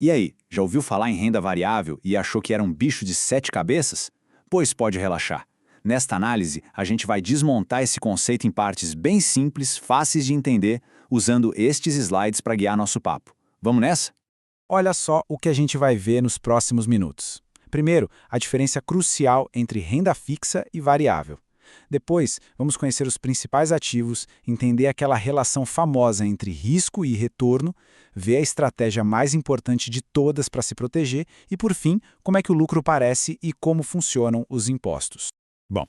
E aí, já ouviu falar em renda variável e achou que era um bicho de sete cabeças? Pois pode relaxar. Nesta análise, a gente vai desmontar esse conceito em partes bem simples, fáceis de entender, usando estes slides para guiar nosso papo. Vamos nessa? Olha só o que a gente vai ver nos próximos minutos. Primeiro, a diferença crucial entre renda fixa e variável. Depois, vamos conhecer os principais ativos, entender aquela relação famosa entre risco e retorno, ver a estratégia mais importante de todas para se proteger e, por fim, como é que o lucro parece e como funcionam os impostos. Bom,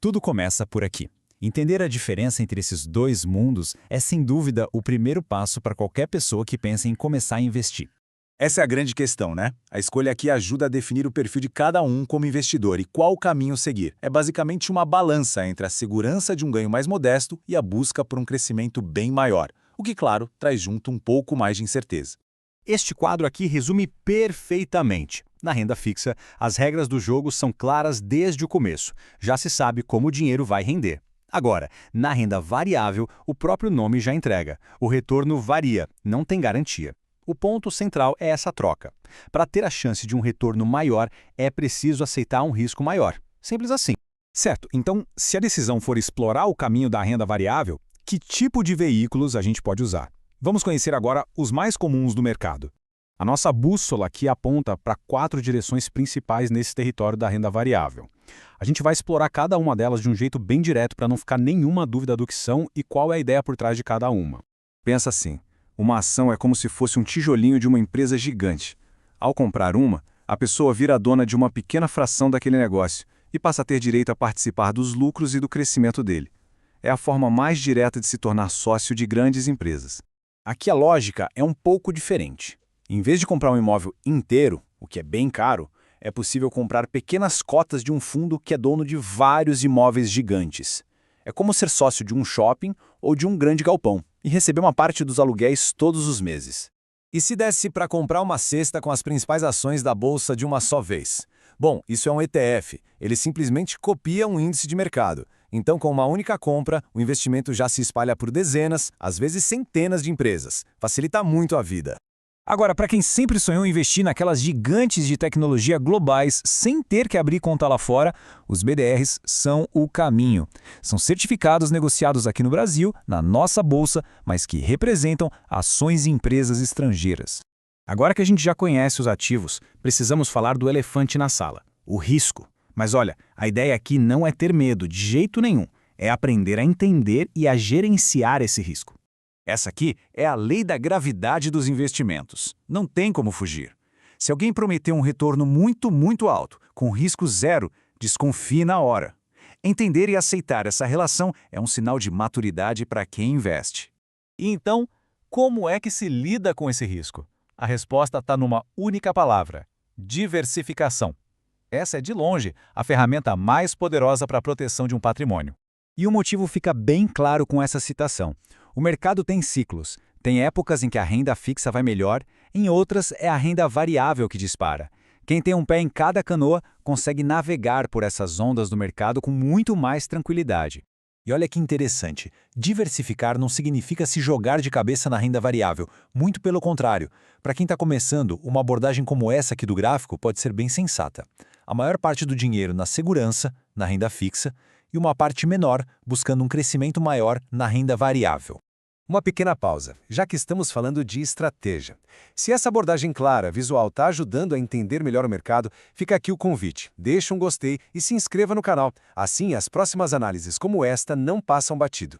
tudo começa por aqui. Entender a diferença entre esses dois mundos é, sem dúvida, o primeiro passo para qualquer pessoa que pensa em começar a investir. Essa é a grande questão, né? A escolha aqui ajuda a definir o perfil de cada um como investidor e qual caminho seguir. É basicamente uma balança entre a segurança de um ganho mais modesto e a busca por um crescimento bem maior, o que, claro, traz junto um pouco mais de incerteza. Este quadro aqui resume perfeitamente. Na renda fixa, as regras do jogo são claras desde o começo. Já se sabe como o dinheiro vai render. Agora, na renda variável, o próprio nome já entrega. O retorno varia, não tem garantia. O ponto central é essa troca. Para ter a chance de um retorno maior, é preciso aceitar um risco maior. Simples assim. Certo, então, se a decisão for explorar o caminho da renda variável, que tipo de veículos a gente pode usar? Vamos conhecer agora os mais comuns do mercado. A nossa bússola aqui aponta para 4 direções principais nesse território da renda variável. A gente vai explorar cada uma delas de um jeito bem direto para não ficar nenhuma dúvida do que são e qual é a ideia por trás de cada uma. Pensa assim, uma ação é como se fosse um tijolinho de uma empresa gigante. Ao comprar uma, a pessoa vira dona de uma pequena fração daquele negócio e passa a ter direito a participar dos lucros e do crescimento dele. É a forma mais direta de se tornar sócio de grandes empresas. Aqui a lógica é um pouco diferente. Em vez de comprar um imóvel inteiro, o que é bem caro, é possível comprar pequenas cotas de um fundo que é dono de vários imóveis gigantes. É como ser sócio de um shopping ou de um grande galpão e receber uma parte dos aluguéis todos os meses. E se desse para comprar uma cesta com as principais ações da bolsa de uma só vez? Bom, isso é um ETF. Ele simplesmente copia um índice de mercado. Então, com uma única compra, o investimento já se espalha por dezenas, às vezes centenas de empresas. Facilita muito a vida. Agora, para quem sempre sonhou em investir naquelas gigantes de tecnologia globais sem ter que abrir conta lá fora, os BDRs são o caminho. São certificados negociados aqui no Brasil, na nossa bolsa, mas que representam ações e empresas estrangeiras. Agora que a gente já conhece os ativos, precisamos falar do elefante na sala, o risco. Mas olha, a ideia aqui não é ter medo, de jeito nenhum. É aprender a entender e a gerenciar esse risco. Essa aqui é a lei da gravidade dos investimentos. Não tem como fugir. Se alguém prometer um retorno muito alto, com risco zero, desconfie na hora. Entender e aceitar essa relação é um sinal de maturidade para quem investe. E então, como é que se lida com esse risco? A resposta está numa única palavra: diversificação. Essa é, de longe, a ferramenta mais poderosa para a proteção de um patrimônio. E o motivo fica bem claro com essa citação. O mercado tem ciclos. Tem épocas em que a renda fixa vai melhor, em outras é a renda variável que dispara. Quem tem um pé em cada canoa consegue navegar por essas ondas do mercado com muito mais tranquilidade. E olha que interessante, diversificar não significa se jogar de cabeça na renda variável, muito pelo contrário. Para quem está começando, uma abordagem como essa aqui do gráfico pode ser bem sensata. A maior parte do dinheiro na segurança, na renda fixa, e uma parte menor buscando um crescimento maior na renda variável. Uma pequena pausa, já que estamos falando de estratégia. Se essa abordagem clara, visual, está ajudando a entender melhor o mercado, fica aqui o convite. Deixa um gostei e se inscreva no canal. Assim, as próximas análises como esta não passam batido.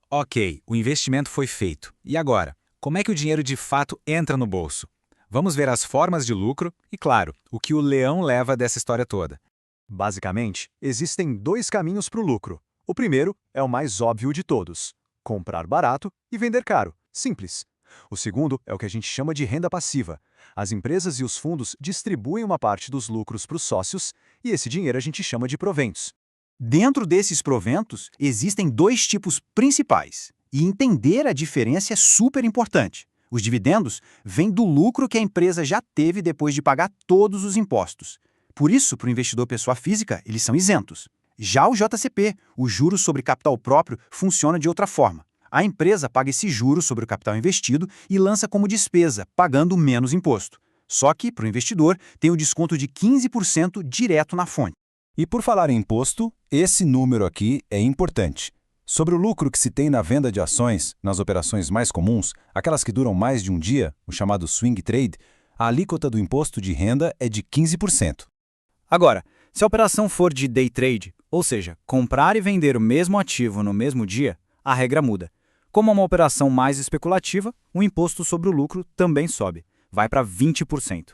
Ok, o investimento foi feito. E agora? Como é que o dinheiro de fato entra no bolso? Vamos ver as formas de lucro e, claro, o que o leão leva dessa história toda. Basicamente, existem 2 caminhos para o lucro. O primeiro é o mais óbvio de todos: comprar barato e vender caro. Simples. O segundo é o que a gente chama de renda passiva. As empresas e os fundos distribuem uma parte dos lucros para os sócios e esse dinheiro a gente chama de proventos. Dentro desses proventos, existem 2 tipos principais, e entender a diferença é super importante. Os dividendos vêm do lucro que a empresa já teve depois de pagar todos os impostos. Por isso, para o investidor pessoa física, eles são isentos. Já o JCP, o juros sobre capital próprio, funciona de outra forma. A empresa paga esse juros sobre o capital investido e lança como despesa, pagando menos imposto. Só que, para o investidor, tem o desconto de 15% direto na fonte. E por falar em imposto, esse número aqui é importante. Sobre o lucro que se tem na venda de ações, nas operações mais comuns, aquelas que duram mais de um dia, o chamado swing trade, a alíquota do imposto de renda é de 15%. Agora, se a operação for de day trade, ou seja, comprar e vender o mesmo ativo no mesmo dia, a regra muda. Como é uma operação mais especulativa, o imposto sobre o lucro também sobe, vai para 20%.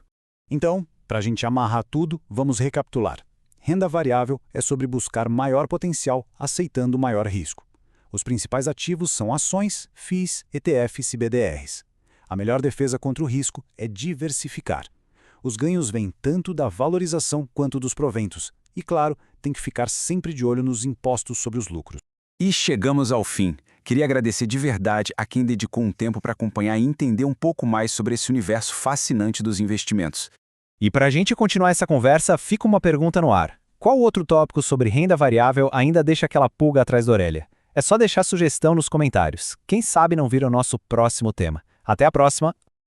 Então, para a gente amarrar tudo, vamos recapitular. Renda variável é sobre buscar maior potencial aceitando maior risco. Os principais ativos são ações, FIIs, ETFs e BDRs. A melhor defesa contra o risco é diversificar. Os ganhos vêm tanto da valorização quanto dos proventos. E, claro, tem que ficar sempre de olho nos impostos sobre os lucros. E chegamos ao fim. Queria agradecer de verdade a quem dedicou um tempo para acompanhar e entender um pouco mais sobre esse universo fascinante dos investimentos. E para a gente continuar essa conversa, fica uma pergunta no ar. Qual outro tópico sobre renda variável ainda deixa aquela pulga atrás da orelha? É só deixar sugestão nos comentários. Quem sabe não vira o nosso próximo tema. Até a próxima!